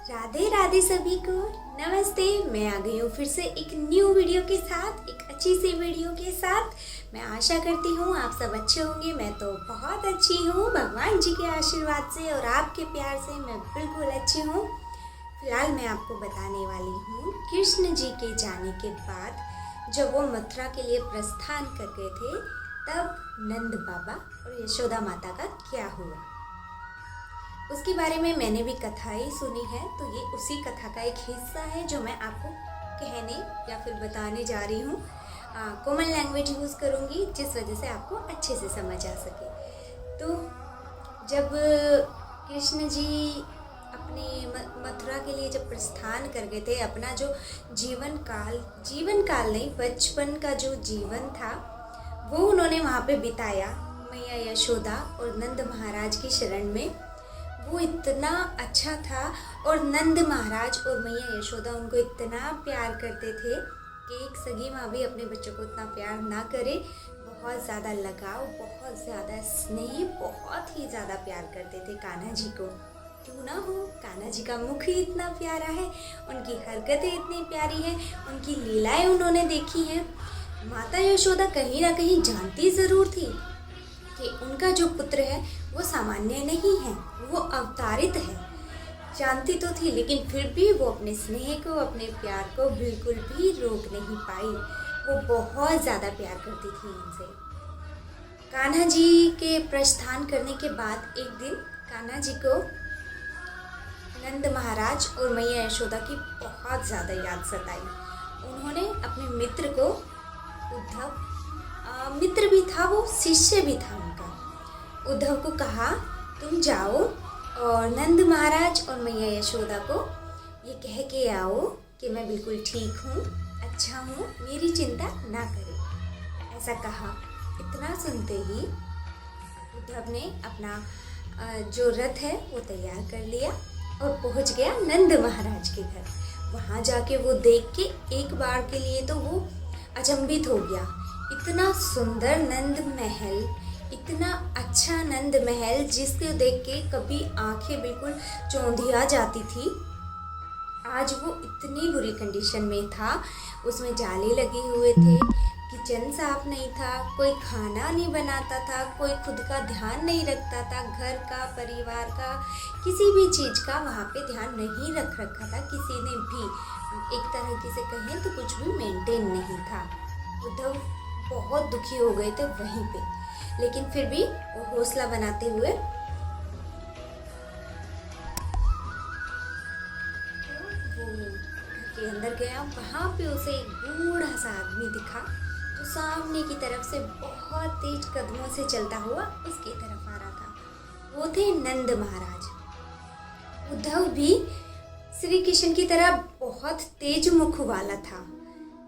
राधे राधे सभी को नमस्ते। मैं आ गई हूँ फिर से एक न्यू वीडियो के साथ, एक अच्छी सी वीडियो के साथ। मैं आशा करती हूँ आप सब अच्छे होंगे। मैं तो बहुत अच्छी हूँ भगवान जी के आशीर्वाद से और आपके प्यार से मैं बिल्कुल अच्छी हूँ। फिलहाल मैं आपको बताने वाली हूँ कृष्ण जी के जाने के बाद जब वो मथुरा के लिए प्रस्थान कर गए थे तब नंद बाबा और यशोदा माता का क्या हुआ, उसके बारे में मैंने भी कथाएं सुनी है। तो ये उसी कथा का एक हिस्सा है जो मैं आपको कहने या फिर बताने जा रही हूँ। कॉमन लैंग्वेज यूज़ करूँगी जिस वजह से आपको अच्छे से समझ आ सके। तो जब कृष्ण जी अपने मथुरा के लिए जब प्रस्थान कर गए थे, अपना जो जीवन काल नहीं, बचपन का जो जीवन था वो उन्होंने वहाँ पे बिताया मैया यशोदा और नंद महाराज की शरण में। वो इतना अच्छा था और नंद महाराज और मैया यशोदा उनको इतना प्यार करते थे कि एक सगी माँ भी अपने बच्चों को इतना प्यार ना करे। बहुत ज़्यादा लगाव, बहुत ज़्यादा स्नेह, बहुत ही ज़्यादा प्यार करते थे कान्हा जी को। क्यों ना हो, कान्हा जी का मुख ही इतना प्यारा है, उनकी हरकतें इतनी प्यारी हैं, उनकी लीलाएं उन्होंने देखी हैं। माता यशोदा कहीं ना कहीं जानती ज़रूर थी कि उनका जो पुत्र है वो सामान्य नहीं है, वो अवतारित है। जानती तो थी, लेकिन फिर भी वो अपने स्नेह को, अपने प्यार को बिल्कुल भी रोक नहीं पाई। वो बहुत ज़्यादा प्यार करती थी उनसे। कान्हा जी के प्रस्थान करने के बाद एक दिन कान्हा जी को नंद महाराज और मैया यशोदा की बहुत ज़्यादा याद सताई। उन्होंने अपने मित्र को, उद्धव मित्र भी था, वो शिष्य भी था उनका, उद्धव को कहा तुम जाओ और नंद महाराज और मैया यशोदा को ये कह के आओ कि मैं बिल्कुल ठीक हूँ, अच्छा हूँ, मेरी चिंता ना करें, ऐसा कहा। इतना सुनते ही उद्धव ने अपना जो रथ है वो तैयार कर लिया और पहुँच गया नंद महाराज के घर। वहाँ जाके वो देख के एक बार के लिए तो वो अचंभित हो गया। इतना सुंदर नंद महल, इतना अच्छा नंद महल जिसको देख के कभी आंखें बिल्कुल चौंधिया जाती थी, आज वो इतनी बुरी कंडीशन में था। उसमें जाले लगे हुए थे, किचन साफ नहीं था, कोई खाना नहीं बनाता था, कोई खुद का ध्यान नहीं रखता था, घर का, परिवार का, किसी भी चीज़ का वहाँ पे ध्यान नहीं रखा था किसी ने भी। एक तरह से कहें तो कुछ भी मेंटेन नहीं था। उद्धव बहुत दुखी हो गए थे वहीं पे, लेकिन फिर भी वो हौसला बनाते हुए वो घर के अंदर गया। वहाँ पे उसे एक बूढ़ा सा आदमी दिखा जो सामने की तरफ से बहुत तेज कदमों से चलता हुआ उसकी तरफ आ रहा था। वो थे नंद महाराज। उद्धव भी श्री कृष्ण की तरह बहुत तेज मुख वाला था,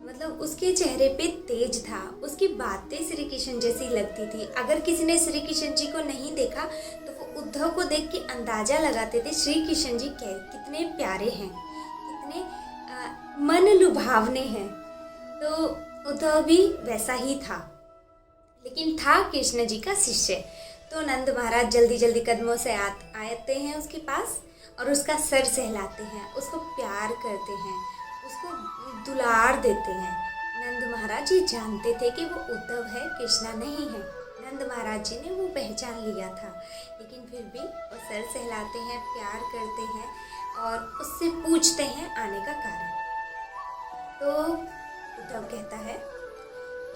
मतलब उसके चेहरे पे तेज था, उसकी बातें श्री कृष्ण जैसी लगती थी। अगर किसी ने श्री कृष्ण जी को नहीं देखा तो वो उद्धव को देख के अंदाजा लगाते थे श्री कृष्ण जी कितने प्यारे हैं, कितने मन लुभावने हैं। तो उद्धव भी वैसा ही था, लेकिन था कृष्ण जी का शिष्य। तो नंद महाराज जल्दी जल्दी कदमों से आते हैं उसके पास और उसका सर सहलाते हैं, उसको प्यार करते हैं, उसको दुलार देते हैं। नंद महाराज जी जानते थे कि वो उद्धव है, कृष्णा नहीं है। नंद महाराज जी ने वो पहचान लिया था, लेकिन फिर भी वो सर सहलाते हैं, प्यार करते हैं और उससे पूछते हैं आने का कारण। तो उद्धव कहता है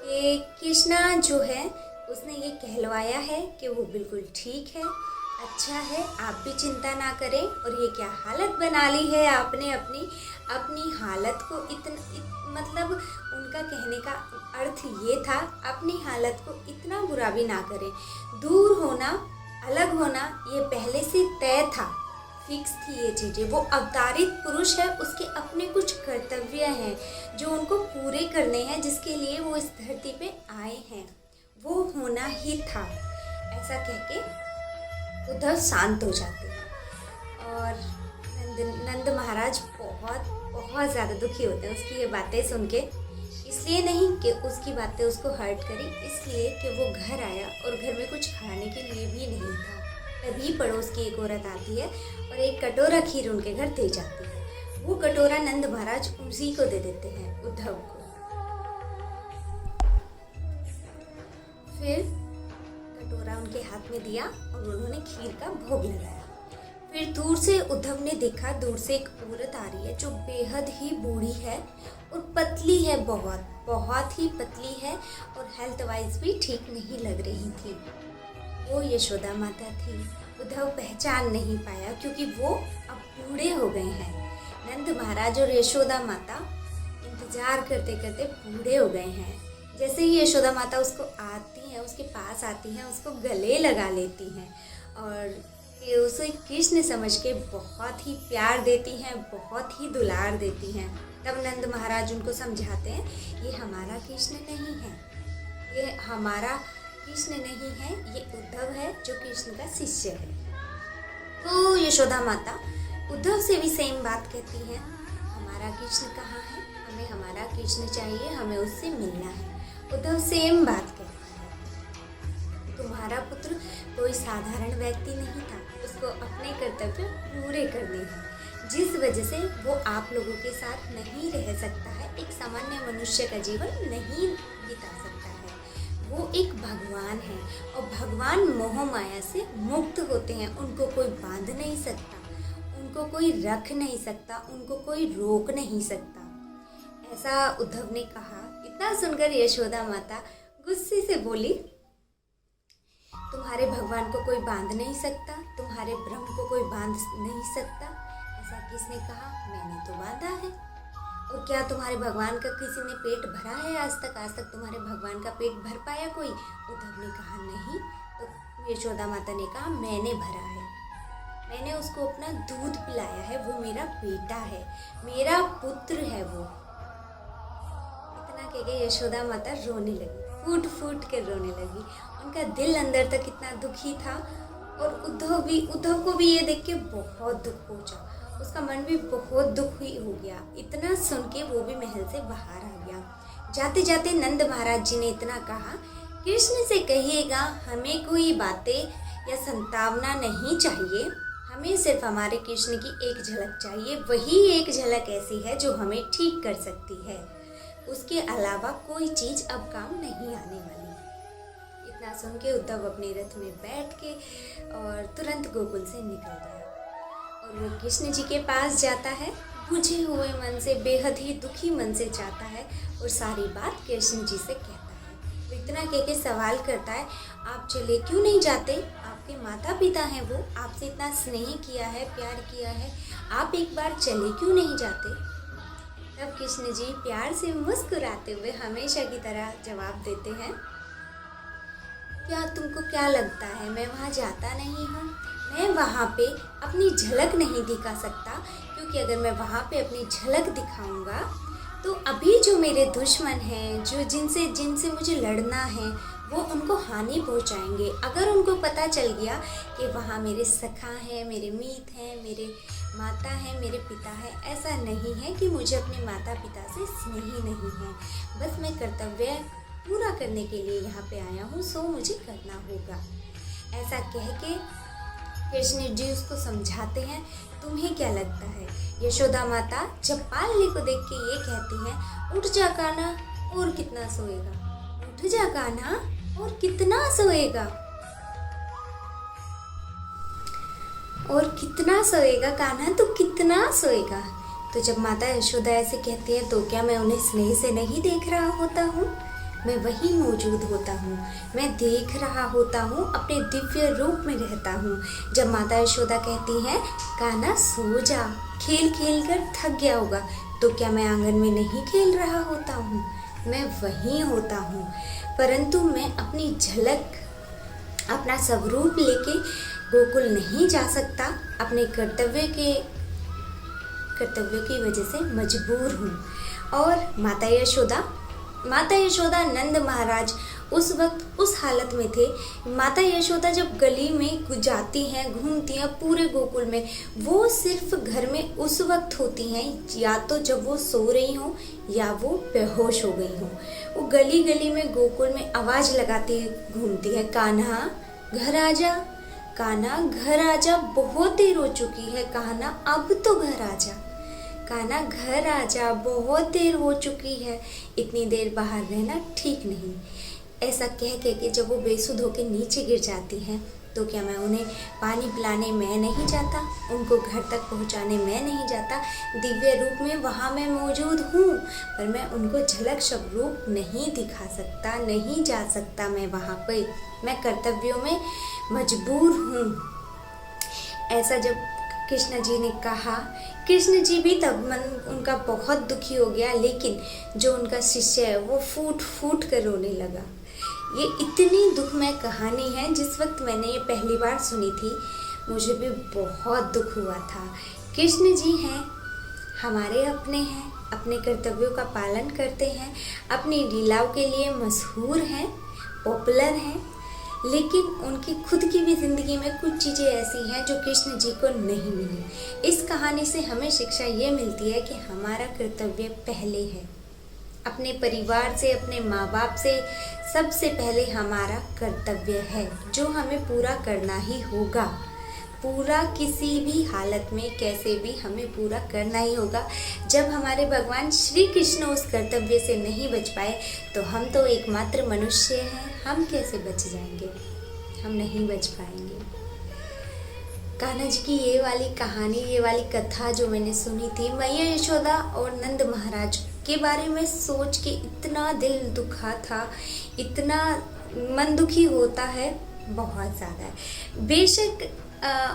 कि कृष्णा जो है उसने ये कहलवाया है कि वो बिल्कुल ठीक है, अच्छा है, आप भी चिंता ना करें। और ये क्या हालत बना ली है आपने अपनी हालत को मतलब उनका कहने का अर्थ ये था अपनी हालत को इतना बुरा भी ना करें। दूर होना, अलग होना ये पहले से तय था, फिक्स थी ये चीज़ें। वो अवतारित पुरुष है, उसके अपने कुछ कर्तव्य हैं जो उनको पूरे करने हैं, जिसके लिए वो इस धरती पे आए हैं, वो होना ही था। ऐसा कह के उद्धव शांत हो जाते हैं और नंद महाराज बहुत ज़्यादा दुखी होते हैं उसकी ये बातें सुन के। इसलिए नहीं कि उसकी बातें उसको हर्ट करी, इसलिए कि वो घर आया और घर में कुछ खाने के लिए भी नहीं था। तभी पड़ोस की एक औरत आती है और एक कटोरा खीर उनके घर दे जाती है। वो कटोरा नंद महाराज उसी को दे देते हैं, उद्धव को। फिर कटोरा उनके हाथ में दिया और उन्होंने खीर का भोग लगाया। फिर दूर से उद्धव ने देखा, दूर से एक औरत आ रही है जो बेहद ही बूढ़ी है और पतली है, बहुत बहुत ही पतली है और हेल्थ वाइज भी ठीक नहीं लग रही थी। वो यशोदा माता थी। उद्धव पहचान नहीं पाया क्योंकि वो अब बूढ़े हो गए हैं। नंद महाराज और यशोदा माता इंतजार करते करते बूढ़े हो गए हैं। जैसे ही यशोदा माता उसको आती हैं, उसके पास आती हैं, उसको गले लगा लेती हैं और उसे कृष्ण समझ के बहुत ही प्यार देती हैं, बहुत ही दुलार देती हैं। तब नंद महाराज उनको समझाते हैं, ये हमारा कृष्ण नहीं है, ये हमारा कृष्ण नहीं है, ये उद्धव है जो कृष्ण का शिष्य है। तो यशोदा माता उद्धव से भी सेम बात कहती है, हमारा कृष्ण कहाँ है, हमें हमारा कृष्ण चाहिए, हमें उससे मिलना है। उद्धव सेम बात कहता है, तुम्हारा पुत्र कोई साधारण व्यक्ति नहीं था, उसको अपने कर्तव्य पूरे करने हैं, जिस वजह से वो आप लोगों के साथ नहीं रह सकता है, एक सामान्य मनुष्य का जीवन नहीं बिता सकता है। वो एक भगवान है और भगवान मोह माया से मुक्त होते हैं, उनको कोई बांध नहीं सकता, उनको कोई रख नहीं सकता, उनको कोई रोक नहीं सकता। ऐसा उद्धव ने कहा। इतना सुनकर यशोदा माता गुस्से से बोली, तुम्हारे भगवान को कोई बांध नहीं सकता, तुम्हारे ब्रह्म को कोई बांध नहीं सकता, ऐसा किसने कहा? मैंने तो बांधा है। और क्या तुम्हारे भगवान का किसी ने पेट भरा है आज तक तुम्हारे भगवान का पेट भर पाया कोई? उद्धव ने कहा नहीं। तो यशोदा माता ने कहा, मैंने भरा है, मैंने उसको अपना दूध पिलाया है, वो मेरा बेटा है, मेरा पुत्र है वो। इतना कह के यशोदा माता रोने लगी, फूट फूट कर रोने लगी। उनका दिल अंदर तक इतना दुखी था और उद्धव को भी ये देख के बहुत दुख पहुंचा, उसका मन भी बहुत दुखी हो गया। इतना सुन के वो भी महल से बाहर आ गया। जाते जाते नंद महाराज जी ने इतना कहा, कृष्ण से कहिएगा हमें कोई बातें या संतावना नहीं चाहिए, हमें सिर्फ हमारे कृष्ण की एक झलक चाहिए, वही एक झलक ऐसी है जो हमें ठीक कर सकती है, उसके अलावा कोई चीज़ अब काम नहीं आने वाली। इतना सुन के उद्धव अपने रथ में बैठ के और तुरंत गोकुल से निकल गया और वो कृष्ण जी के पास जाता है, बुझे हुए मन से, बेहद ही दुखी मन से जाता है और सारी बात कृष्ण जी से कहता है। तो इतना कह के सवाल करता है, आप चले क्यों नहीं जाते? आपके माता पिता हैं, वो आपसे इतना स्नेह किया है, प्यार किया है, आप एक बार चले क्यों नहीं जाते? तब कृष्ण जी प्यार से मुस्कुराते हुए हमेशा की तरह जवाब देते हैं, क्या तुमको क्या लगता है मैं वहाँ जाता नहीं हूँ? मैं वहाँ पे अपनी झलक नहीं दिखा सकता, क्योंकि अगर मैं वहाँ पे अपनी झलक दिखाऊंगा तो अभी जो मेरे दुश्मन हैं, जो जिनसे मुझे लड़ना है, वो उनको हानि पहुँचाएंगे। अगर उनको पता चल गया कि वहाँ मेरे सखा हैं, मेरे मीत हैं, मेरे माता है, मेरे पिता है, ऐसा नहीं है कि मुझे अपने माता पिता से स्नेह नहीं है, बस मैं कर्तव्य पूरा करने के लिए यहाँ पे आया हूँ, सो मुझे करना होगा। ऐसा कह के कृष्ण जी उसको समझाते हैं। तुम्हें क्या लगता है? यशोदा माता जब पालने को देख के ये कहती हैं, उठ जा कान्हा, और कितना सोएगा, उठ जा कान्हा, और कितना सोएगा, और कितना सोएगा कान्हा, तो कितना सोएगा। तो जब माता यशोदा ऐसे कहती है, तो क्या मैं उन्हें स्नेह से नहीं देख रहा होता हूँ? मैं वहीं मौजूद होता हूँ, मैं देख रहा होता हूँ, अपने दिव्य रूप में रहता हूँ। जब माता यशोदा कहती हैं, कान्हा सो जा, खेल खेल कर थक गया होगा, तो क्या मैं आंगन में नहीं खेल रहा होता हूँ? मैं वहीं होता हूँ, परंतु मैं अपनी झलक, अपना स्वरूप लेके गोकुल नहीं जा सकता, अपने कर्तव्य की वजह से मजबूर हूँ। और माता यशोदा नंद महाराज उस वक्त उस हालत में थे। माता यशोदा जब गली में जाती हैं, घूमती हैं पूरे गोकुल में, वो सिर्फ घर में उस वक्त होती हैं या तो जब वो सो रही हों या वो बेहोश हो गई हों। वो गली गली में गोकुल में आवाज़ लगाती घूमती है, कान्हा घर आ जा, कान्हा घर आजा, बहुत देर हो चुकी है, कान्हा अब तो घर आजा, कान्हा घर आजा, बहुत देर हो चुकी है, इतनी देर बाहर रहना ठीक नहीं। ऐसा कह के जब वो बेसुध होकर नीचे गिर जाती हैं तो क्या मैं उन्हें पानी पिलाने मैं नहीं जाता, उनको घर तक पहुंचाने मैं नहीं जाता? दिव्य रूप में वहाँ मैं मौजूद हूँ, पर मैं उनको झलक स्वरूप नहीं दिखा सकता, नहीं जा सकता मैं वहाँ पे, मैं कर्तव्यों में मजबूर हूँ। ऐसा जब कृष्ण जी ने कहा, कृष्ण जी भी तब मन उनका बहुत दुखी हो गया, लेकिन जो उनका शिष्य है वो फूट फूट कर रोने लगा। ये इतनी दुखमय कहानी है, जिस वक्त मैंने ये पहली बार सुनी थी मुझे भी बहुत दुख हुआ था। कृष्ण जी हैं, हमारे अपने हैं, अपने कर्तव्यों का पालन करते हैं, अपनी लीलाओं के लिए मशहूर हैं, पॉपुलर हैं, लेकिन उनकी खुद की भी ज़िंदगी में कुछ चीज़ें ऐसी हैं जो कृष्ण जी को नहीं मिली। इस कहानी से हमें शिक्षा ये मिलती है कि हमारा कर्तव्य पहले है, अपने परिवार से, अपने माँ बाप से सबसे पहले हमारा कर्तव्य है, जो हमें पूरा करना ही होगा। पूरा किसी भी हालत में कैसे भी हमें पूरा करना ही होगा। जब हमारे भगवान श्री कृष्ण उस कर्तव्य से नहीं बच पाए तो हम तो एकमात्र मनुष्य हैं, हम कैसे बच जाएंगे? हम नहीं बच पाएंगे। कान्हा जी की ये वाली कहानी, ये वाली कथा जो मैंने सुनी थी, मैया यशोदा और नंद महाराज के बारे में सोच के इतना दिल दुखा था, इतना मन दुखी होता है, बहुत ज़्यादा। बेशक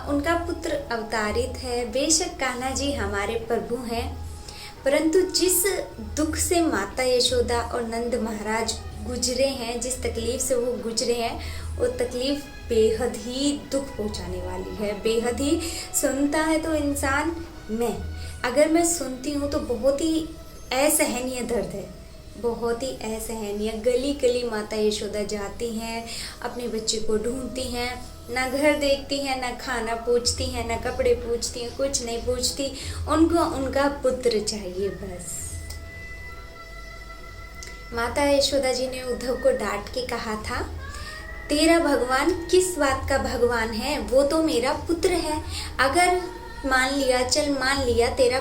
उनका पुत्र अवतारित है, बेशक कान्हा जी हमारे प्रभु हैं, परंतु जिस दुख से माता यशोदा और नंद महाराज गुजरे हैं, जिस तकलीफ़ से वो गुजरे हैं, वो तकलीफ़ बेहद ही दुख पहुंचाने वाली है, बेहद ही। सुनता है तो इंसान, अगर मैं सुनती हूँ तो बहुत ही असहनीय दर्द है, बहुत ही असहनीय। गली गली माता यशोदा जाती हैं, अपने बच्चे को ढूंढती हैं, ना घर देखती हैं, ना खाना पूछती हैं, ना कपड़े पूछती हैं, कुछ नहीं पूछती, उनको उनका पुत्र चाहिए बस। माता यशोदा जी ने उद्धव को डांट के कहा था, तेरा भगवान किस बात का भगवान है, वो तो मेरा पुत्र है। अगर मान लिया तेरा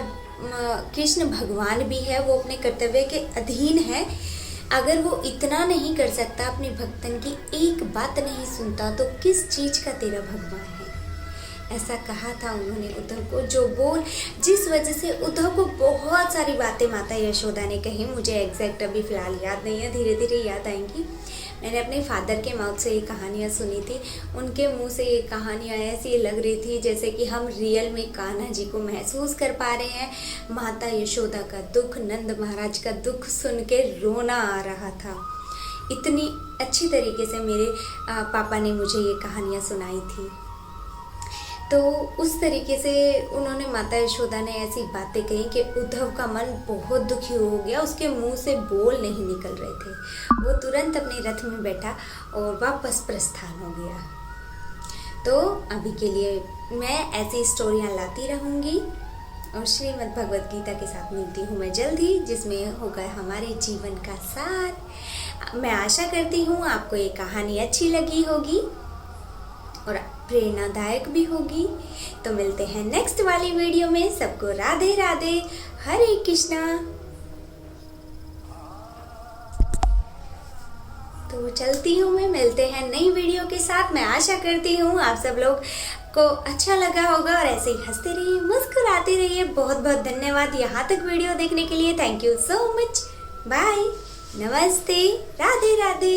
कृष्ण भगवान भी है, वो अपने कर्तव्य के अधीन है, अगर वो इतना नहीं कर सकता, अपने भक्तन की एक बात नहीं सुनता, तो किस चीज़ का तेरा भगवान है? ऐसा कहा था उन्होंने उद्धव को, जिस वजह से उद्धव को बहुत सारी बातें माता यशोदा ने कही। मुझे एग्जैक्ट अभी फ़िलहाल याद नहीं है, धीरे धीरे याद आएंगी। मैंने अपने फादर के माउथ से ये कहानियाँ सुनी थी, उनके मुंह से ये कहानियाँ ऐसी लग रही थी जैसे कि हम रियल में कान्हा जी को महसूस कर पा रहे हैं। माता यशोदा का दुख, नंद महाराज का दुख सुन के रोना आ रहा था। इतनी अच्छी तरीके से मेरे पापा ने मुझे ये कहानियाँ सुनाई थी। तो उस तरीके से उन्होंने, माता यशोदा ने ऐसी बातें कही कि उद्धव का मन बहुत दुखी हो गया, उसके मुंह से बोल नहीं निकल रहे थे। वो तुरंत अपने रथ में बैठा और वापस प्रस्थान हो गया। तो अभी के लिए मैं ऐसी स्टोरियाँ लाती रहूँगी और श्रीमद् भगवद गीता के साथ मिलती हूँ मैं जल्द ही, जिसमें होगा हमारे जीवन का सार। मैं आशा करती हूँ आपको ये कहानी अच्छी लगी होगी और प्रेरणादायक भी होगी। तो मिलते हैं नेक्स्ट वाली वीडियो में। सबको राधे राधे, हरे कृष्णा। तो चलती हूँ मैं, मिलते हैं नई वीडियो के साथ। मैं आशा करती हूँ आप सब लोग को अच्छा लगा होगा और ऐसे ही हंसते रहिए, मुस्कुराते रहिए। बहुत बहुत धन्यवाद यहाँ तक वीडियो देखने के लिए। Thank you so much. Bye, नमस्ते, राधे राधे।